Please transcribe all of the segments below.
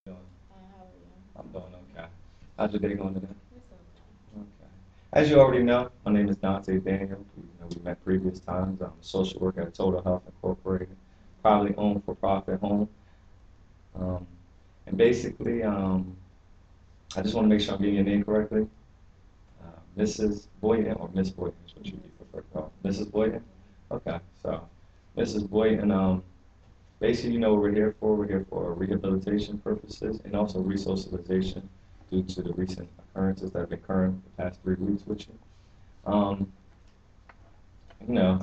Doing? How are you? I'm doing okay. How's your day going today? It's okay. Okay. As you already know, my name is Dante Daniel. We met previous times. I'm a social worker at Total Health Incorporated, privately owned for-profit home. Um, and basically, I just want to make sure I'm getting your name correctly. Mrs. Boyden or Miss Boyden is what you prefer to call Mrs. Boyden? Okay, so Mrs. Boyden, basically, you know what we're here for. We're here for rehabilitation purposes and also resocialization due to the recent occurrences that have been occurring the past 3 weeks with you. Um,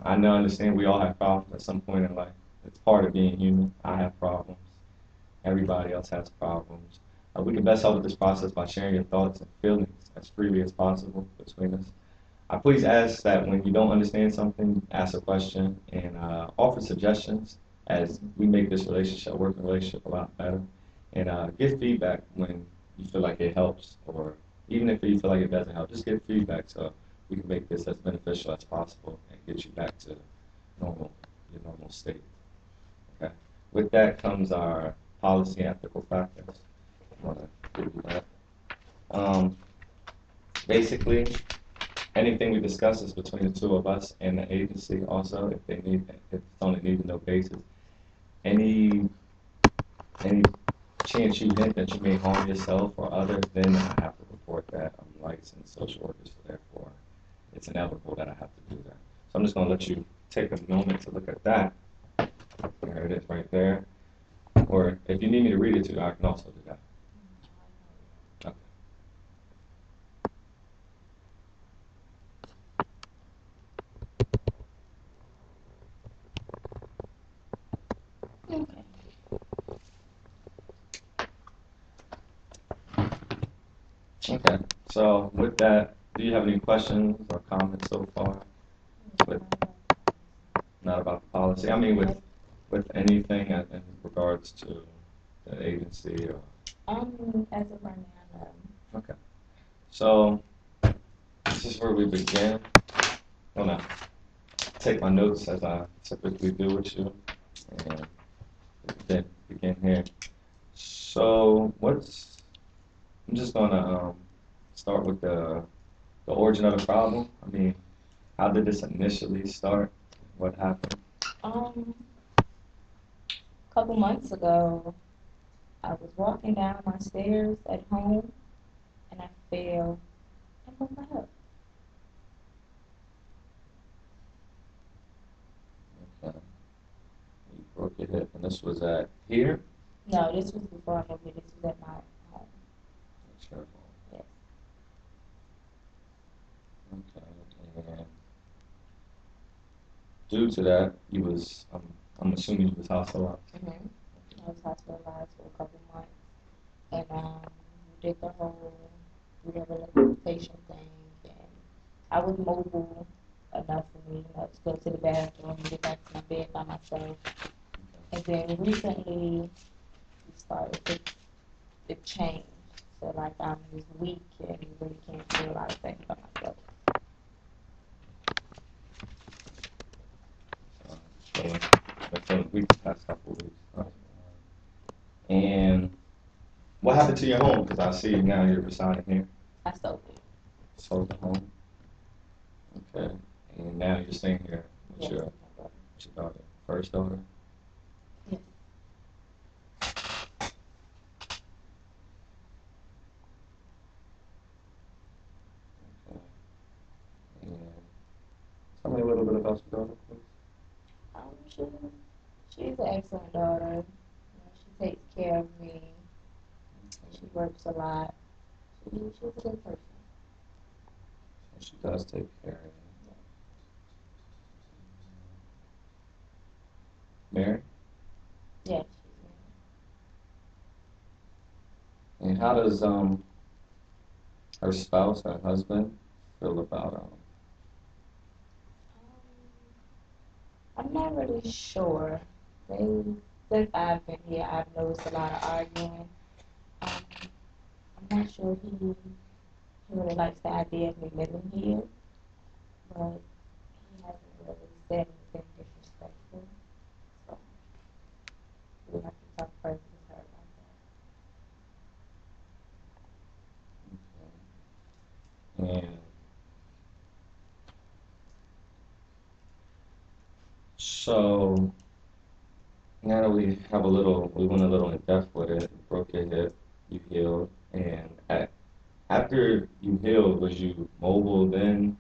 I know, understand we all have problems at some point in life. It's part of being human. I have problems. Everybody else has problems. We can best help with this process by sharing your thoughts and feelings as freely as possible between us. I please ask that when you don't understand something, ask a question and offer suggestions as we make this relationship, working relationship, a lot better. And give feedback when you feel like it helps, or even if you feel like it doesn't help, just give feedback so we can make this as beneficial as possible and get you back to normal, your normal state. Okay. With that comes our policy and ethical factors. I want to give you that. Um, Basically, anything we discuss is between the two of us and the agency also, if it's on a need to know basis. Any, any chance you hint that you may harm yourself or others, then I have to report that. I'm licensed social worker, so therefore it's inevitable that I have to do that. So I'm just gonna let you take a moment to look at that. There it is right there. Or if you need me to read it to you, I can also do that. Okay. Okay. Okay. So with that, do you have any questions or comments so far? With not about the policy. I mean, with anything in regards to the agency or. As of right now, Okay. So this is where we begin. I'm gonna take my notes as I typically do with you, and then begin here. So I'm just gonna start with the origin of the problem. I mean, how did this initially start? What happened? a couple months ago, I was walking down my stairs at home and I fell and broke my hip. Okay. You broke your hip, and this was at here. No, this was before I moved here. This was at my home. Sure. Yes. Okay. And due to that, I'm assuming you was hospitalized. Mm-hmm. I was hospitalized for a couple months, and we did the whole rehabilitation thing, and I was mobile enough for me, to go to the bathroom, get back to my bed by myself. And then recently, we started to change. So like I'm just weak and really can't do a lot of things by myself. So that's a week, past couple of weeks. Right. And what happened to your home? Because I see now you're residing here. I sold it. Sold the home. Okay. And now you're staying here with Yes, your with my brother. daughter, first daughter. Yes. Okay. And tell me a little bit about your daughter, please. She, she's an excellent daughter. She takes care of me. She works a lot. She's a good person. So she does take care of you. Mary? Yeah, she's married. And how does her spouse, her husband, feel about I'm not really sure. They, since I've been here, I've noticed a lot of arguing. Um, I'm not sure he really likes the idea of me living here, but he hasn't really said anything disrespectful. So we have to talk further with her about that. So now that we went a little in depth with it, you broke your hip, you healed, and after you healed, was you mobile then?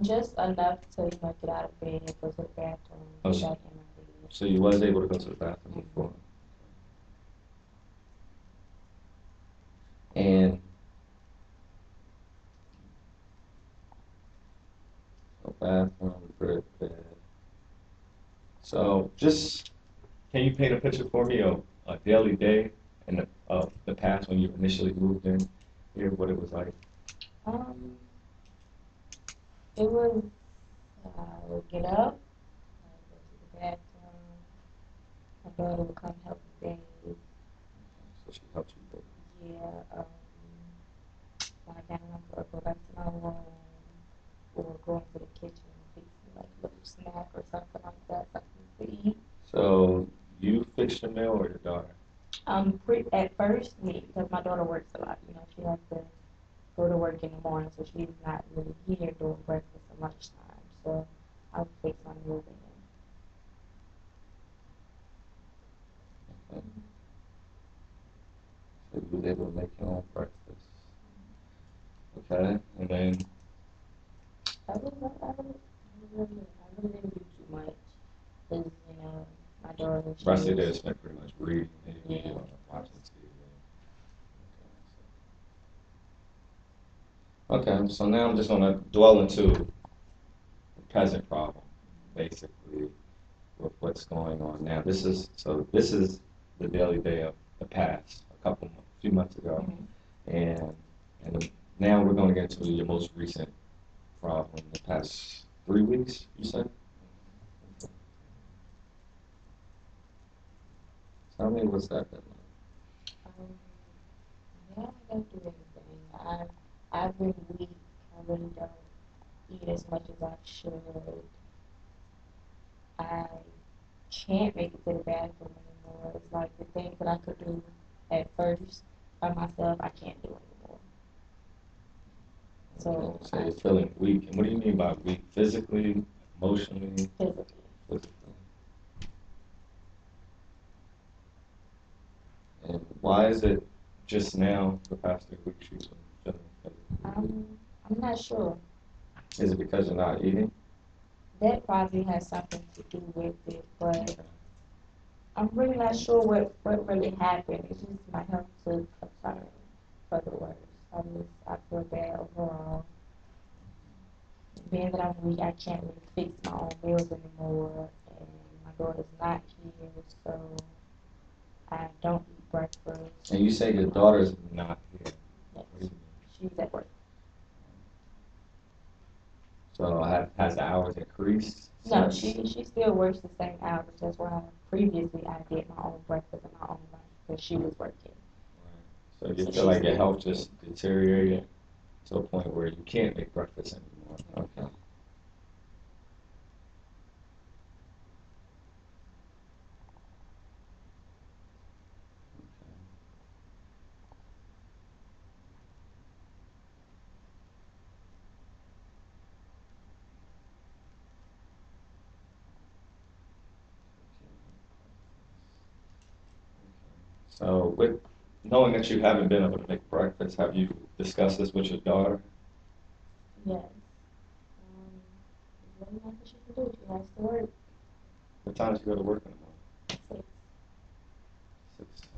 Just enough to get out of bed, go to the bathroom, Oh, get back in my bed. so you was able to go to the bathroom Mhm. before. And so bathroom, crib, bed. So just can you paint a picture for me of a daily day in of the past when you initially moved in here, what it was like? Um, it was I would get up, I would go to the bathroom. My daughter would come help me bathe. So she helped you with Yeah, lie down, or go back to my room, or go into the kitchen and fix me like a little snack or something like that, something to eat. So you fixed your meal or your daughter? At first, me, because my daughter works a lot. She has to go to work in the morning, so she's not really here during breakfast and lunchtime. So I would fix my meal then. Okay. So you was able to make your own breakfast. Okay. And then I really didn't do too much. Because, my daughter, the rest of the day is spent pretty much reading, maybe yeah. watching TV. Okay, so now I'm just gonna dwell into the present problem, basically, with what's going on now. This is the daily day of the past, few months ago, Mhm. and and now we're going to get to your most recent problem, the past 3 weeks, you said. Tell me what's that been Um, yeah, I don't do anything. I've been weak. I really don't eat as much as I should. I can't make it to the bathroom anymore. It's like the things that I could do at first by myself, I can't do anymore. like? Okay, So so I you're feeling weak, and what do you mean by weak? Physically, emotionally, physically. physically? And why is it just now, the past 3 weeks, you've been feeling physically weak? I'm not sure. Is it because you're not eating? That probably has something to do with it, but Okay. I'm really not sure what really happened. It's just my health took a turn for the worse. I feel bad overall. Being that I'm weak, I can't really fix my own meals anymore, and my daughter's not here, so I don't eat breakfast. And you say your daughter's not here. Yes, What do you mean? she's at work. So has the hours increased No, since? she still works the same hours. That's why previously I did my own breakfast and my own lunch because she was working. Right. So you So feel she's like your still, health just deteriorated to a point where you can't make breakfast anymore. Okay. So with knowing that you haven't been able to make breakfast, have you discussed this with your daughter? yes. There's really nothing she can do. She has to work. What time does she go to work in the morning? 6. 6.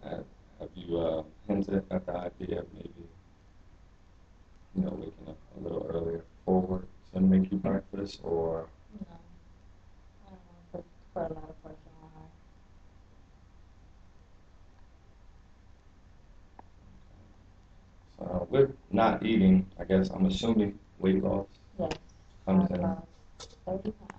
Have, have you hinted at the idea of maybe, waking up a little earlier for work to make you breakfast, or No, I don't want to put a lot of pressure on her. with not eating, I guess I'm assuming weight loss Yes, comes I've in. lost 30 pounds.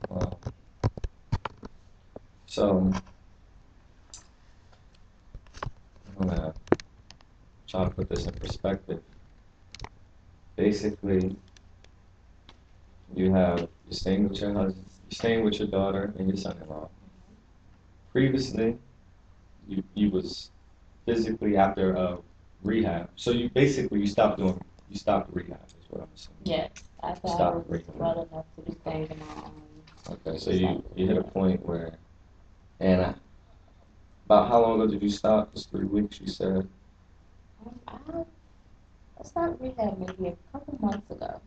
Wow. So I'm gonna try to put this in perspective. Basically, you're staying with your husband, you're staying with your daughter and your son-in-law. Previously, you was physically after rehab. So you stopped you stopped rehab is what I'm assuming. Yes, I You thought I stopped was rehab. well enough to be staying on my own. Okay, so you hit a point where, and about how long ago did you stop? Just 3 weeks, you said. I started rehab maybe a couple months ago.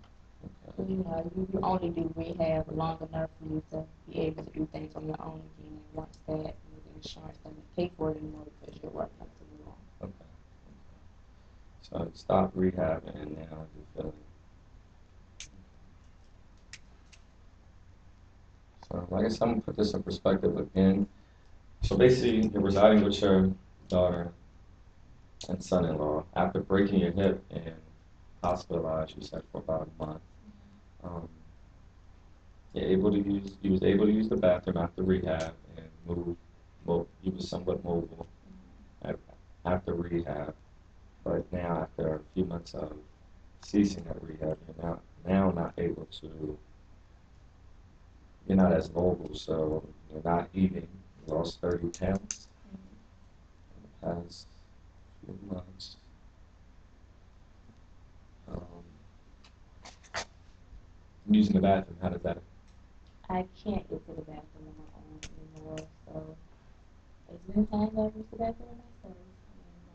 Okay. You know, you only do rehab long enough for you to be able to do things on your own again. And once that, the insurance doesn't pay for it anymore because you're working up to move on. Okay. So you stopped rehab and now you're feeling. So I guess I'm gonna put this in perspective again. So basically, you're residing with your daughter and son-in-law after breaking your hip and hospitalized. You said for about a month. Um, you was able to use the bathroom after rehab and you was somewhat mobile after rehab, but now after a few months of ceasing that rehab, now not able to. You're not as mobile, so you're not eating. You lost 30 pounds in the past few months. Um, Using the bathroom, how does that? I can't get to the bathroom on my own anymore, so it's been times I've used the bathroom myself.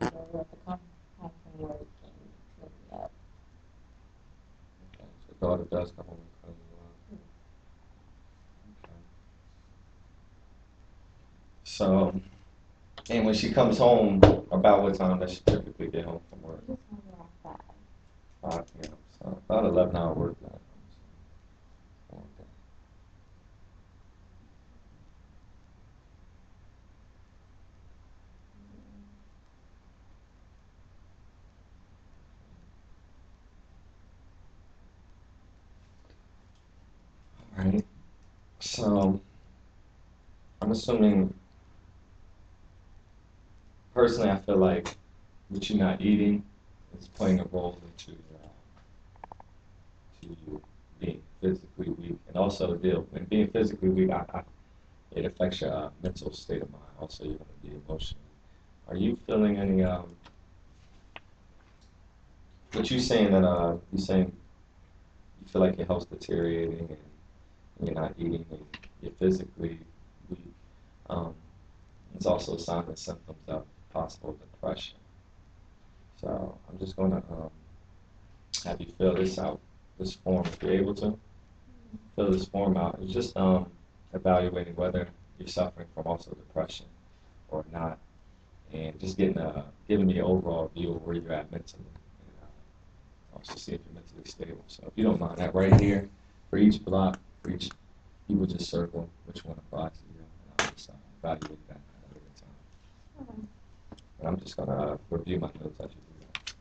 And my daughter will have to come home from work and clean me up. Okay, so daughter does come home and clean you up. Okay. So, and when she comes home, about what time does she typically get home from work? Just home around 5. 5 p.m. So about 11-hour work day. Okay. All right. So I'm assuming personally, I feel like what you're not eating is playing a role to you being physically weak, and also when being physically weak, it affects your mental state of mind. Also, you're going to be emotional. Are you feeling any? What you saying that you saying you feel like your health's deteriorating and you're not eating and you're physically weak. Um, it's also a sign and symptoms of possible depression. So I'm just going to have you fill this out, this form, if you're able to. Fill this form out. It's just evaluating whether you're suffering from also depression or not, and just giving me an overall view of where you're at mentally, and also see if you're mentally stable. So if you don't mind that right here, for each block, for each, you would just circle which one applies to you, and I'll just evaluate that at a later time. Okay. And I'm just gonna review my notes as you do that.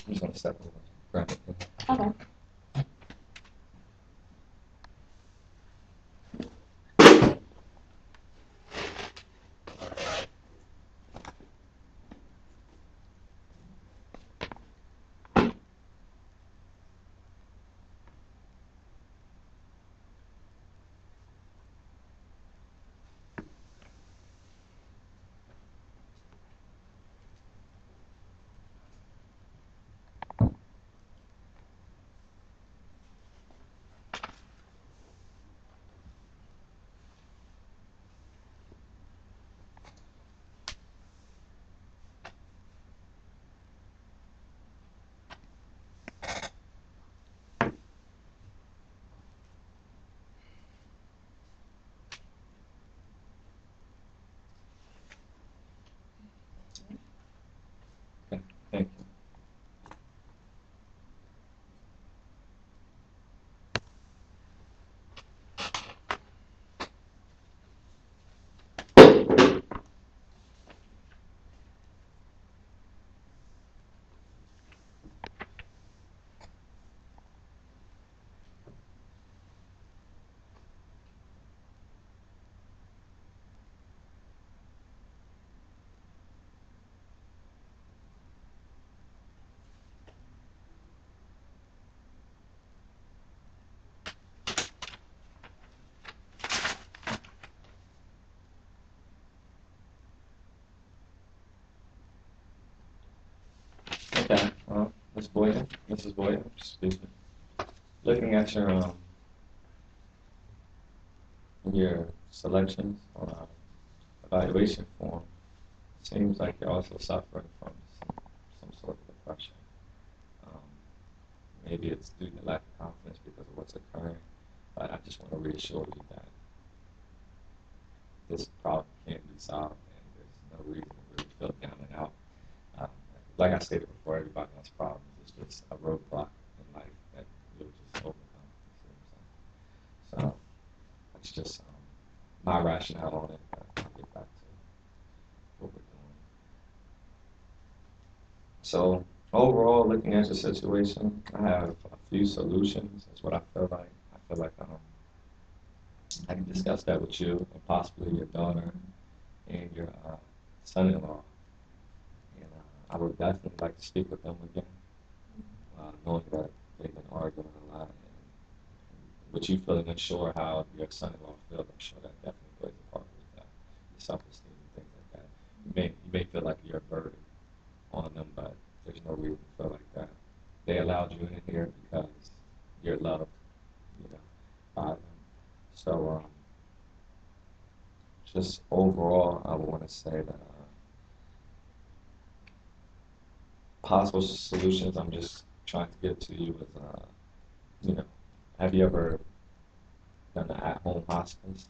I'm just gonna step over. Grab it. Okay. Okay. Ms. Boyden, Mrs. Boyden, excuse me. Looking at your selections on our evaluation form, it seems like you're also suffering from some sort of depression. Um, Maybe it's due to lack of confidence because of what's occurring, but I just want to reassure you that this problem can be solved and there's no reason to really feel down and out. Um, like I stated before, everybody has problems. It's just a roadblock in life that you'll just overcome. You see what I'm saying? So that's just my rationale on it. I'll get back to what we're doing. So overall, looking at the situation, I have a few solutions. That's what I feel like. I feel like I can discuss that with you and possibly your daughter and your son-in-law. And I would definitely like to speak with them again, knowing that they've been arguing a lot. And with you feeling unsure how your son-in-law feels, I'm sure that definitely plays a part with your self-esteem and things like that. You may feel like you're a burden on them, but there's no reason to feel like that. They allowed you in here because you're loved, you know, by them. So just overall, I would want to say that possible solutions I'm just trying to give to you is, you know, have you ever done an at-home hospice?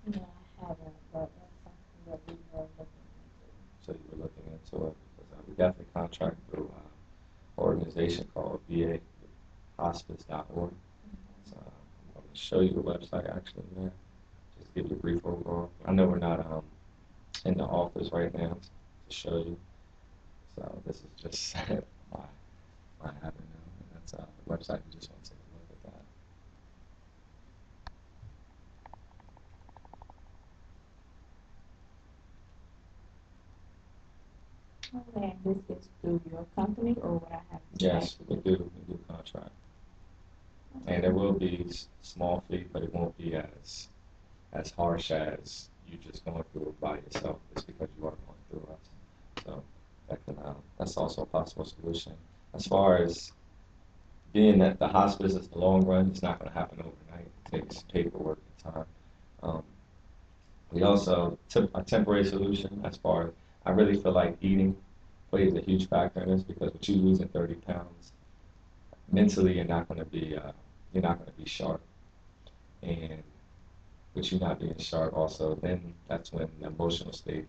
No, I haven't, but that's something that we were looking into. So you were looking into it because we definitely contract through an organization called vahospice.org. So I'm going to show you the website actually there. Just give you a brief overall. I know we're not in the office right now to show you. So this is just my my avenue, and that's the website. You just want to take a look at that. Okay, and this is through your company, or would I have to Yes, actually? we do contract, and there will be small fee, but it won't be as harsh as you just going through it by yourself, just because you are going through us. So that's also a possible solution. As far as being that the hospice is the long run, it's not going to happen overnight. It takes paperwork and time. Um, we also took a temporary solution as far as I really feel like eating plays a huge factor in this because with you losing 30 pounds, mentally you're not going to be sharp, and with you not being sharp also, then that's when the emotional state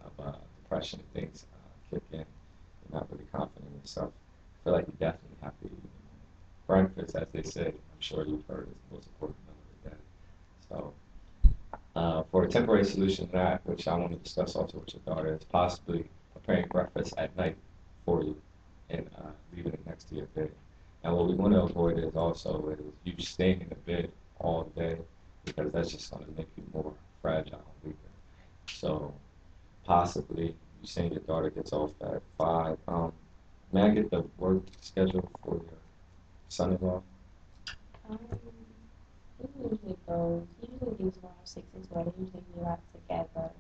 of depression and things kick in. You're not really confident in yourself. I feel like you definitely have to eat. Breakfast, as they say, I'm sure you've heard, is the most important meal of the day. So for a temporary solution to that, which I want to discuss also with your daughter, is possibly preparing breakfast at night for you and leaving it next to your bed. And what we want to avoid is also is you staying in the bed all day because that's just going to make you more fragile and weaker. So possibly you saying your daughter gets off at 5. May I get the work schedule for your son-in-law? Um, he usually leaves around 6 as well. They usually be out together.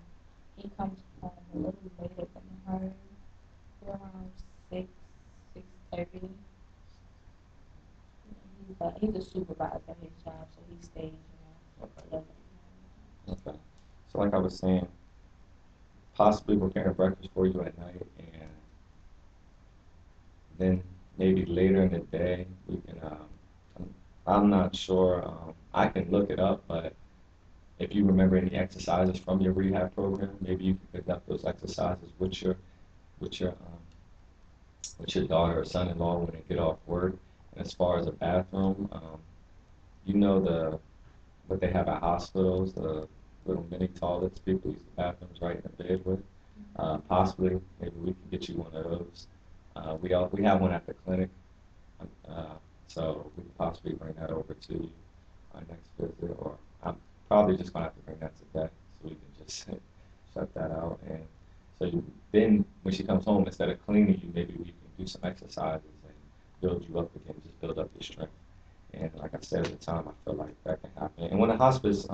He comes home a little later than her, around 6, 6:30. He's a supervisor at his job, so he stays, Okay. till 11. Okay. So like I was saying, possibly preparing breakfast for you at night, and then maybe later in the day we can. I'm not sure. I can look it up, but if you remember any exercises from your rehab program, maybe you can pick up those exercises with your with your daughter or son-in-law when they get off work. And as far as a bathroom, you know what they have at hospitals, the little mini toilets people use the bathrooms right in the bed with. Possibly, maybe we can get you one of those. We have one at the clinic, uh, so we can possibly bring that over to you our next visit, or I'm probably just gonna have to bring that today, so we can just shut that out. And so then when she comes home, instead of cleaning you, maybe we can do some exercises and build you up again, just build up your strength. And like I said at the time, I feel like that can happen. And when the hospice,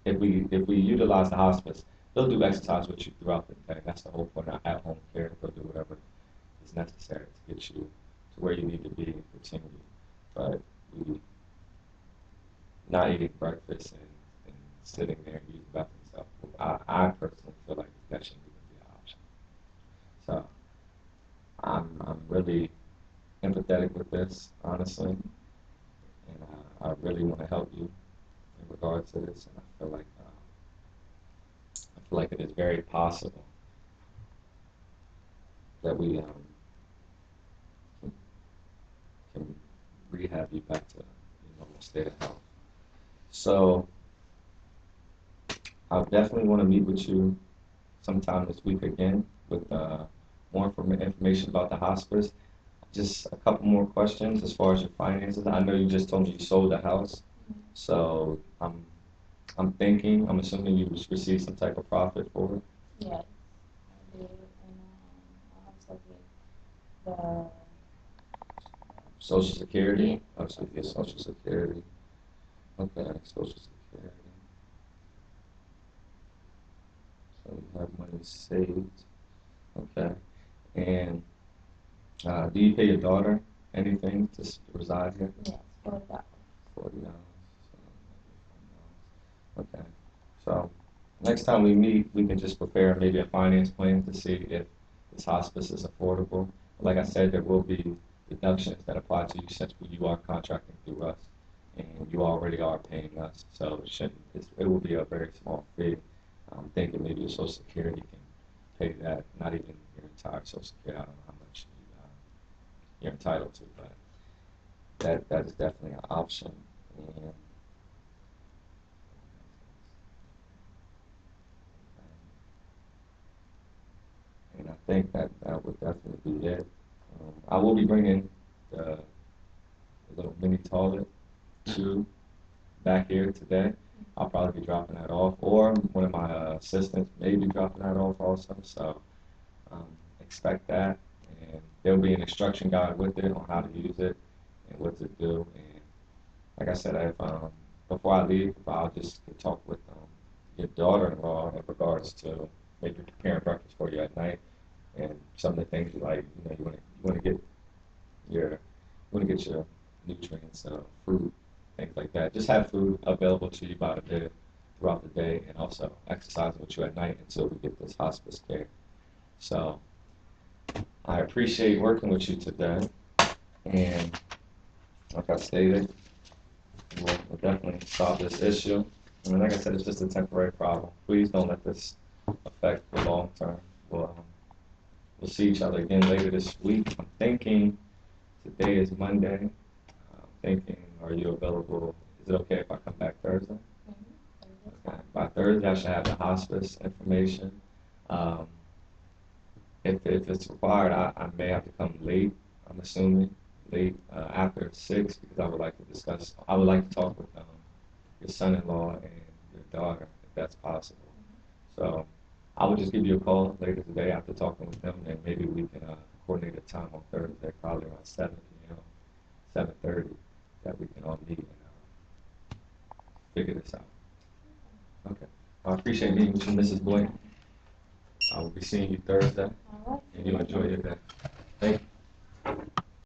if we utilize the hospice, they'll do exercise with you throughout the day. That's the whole point of at-home care. They'll do whatever is necessary to get you to where you need to be and continue. But we not eating breakfast and sitting there and using bathroom stuff. I personally feel like that shouldn't even be an option. So I'm really empathetic with this, honestly, and I really want to help you in regards to this, and I feel like it is very possible that we can, can rehab you back to normal state of health. So I definitely want to meet with you sometime this week again with more information about the hospice. Just a couple more questions as far as your finances. I know you just told me you sold the house, so I'm thinking, I'm assuming you received some type of profit for it. Yes, I did, and I also get the Social Security? yeah. Oh, so you get Social Security. Okay, Social Security. So you have money saved. Okay. And do you pay your daughter anything to reside here? Yes, $40. $40. Okay. So next time we meet, we can just prepare maybe a finance plan to see if this hospice is affordable. Like I said, there will be deductions that apply to you since you are contracting through us, and you already are paying us. So it will be a very small fee. I'm thinking maybe your Social Security can pay that, not even your entire Social Security. I don't know how much you're entitled to, but that is definitely an option. And and I think that would definitely be it. I will be bringing the little mini toilet too back here today. I'll probably be dropping that off, or one of my assistants may be dropping that off also. So um, expect that, and there'll be an instruction guide with it on how to use it and what to do. And like I said, before I leave, I'll just talk with your daughter-in-law in regards to maybe preparing breakfast for you at night and some of the things you like. You want to get your nutrients, fruit, things like that. Just have food available to you by the day throughout the day, and also exercise with you at night until we get this hospice care. So I appreciate working with you today, and like I stated, we'll definitely solve this issue. And like I said, it's just a temporary problem. Please don't let this affect the long term. We'll see each other again later this week. I'm thinking today is Monday. I'm thinking, are you available? Is it okay if I come back Thursday? Okay. By Thursday, I should have the hospice information. Um, if it's required, I may have to come late. I'm assuming late after 6 because I would like to talk with your son-in-law and your daughter if that's possible. So I will just give you a call later today after talking with them, and maybe we can coordinate a time on Thursday, probably around 7 p.m., 7:30, that we can all meet and figure this out. Okay. I appreciate meeting with you, Mrs. Boyd. I will be seeing you Thursday, All right. and you enjoy your day. Thank you.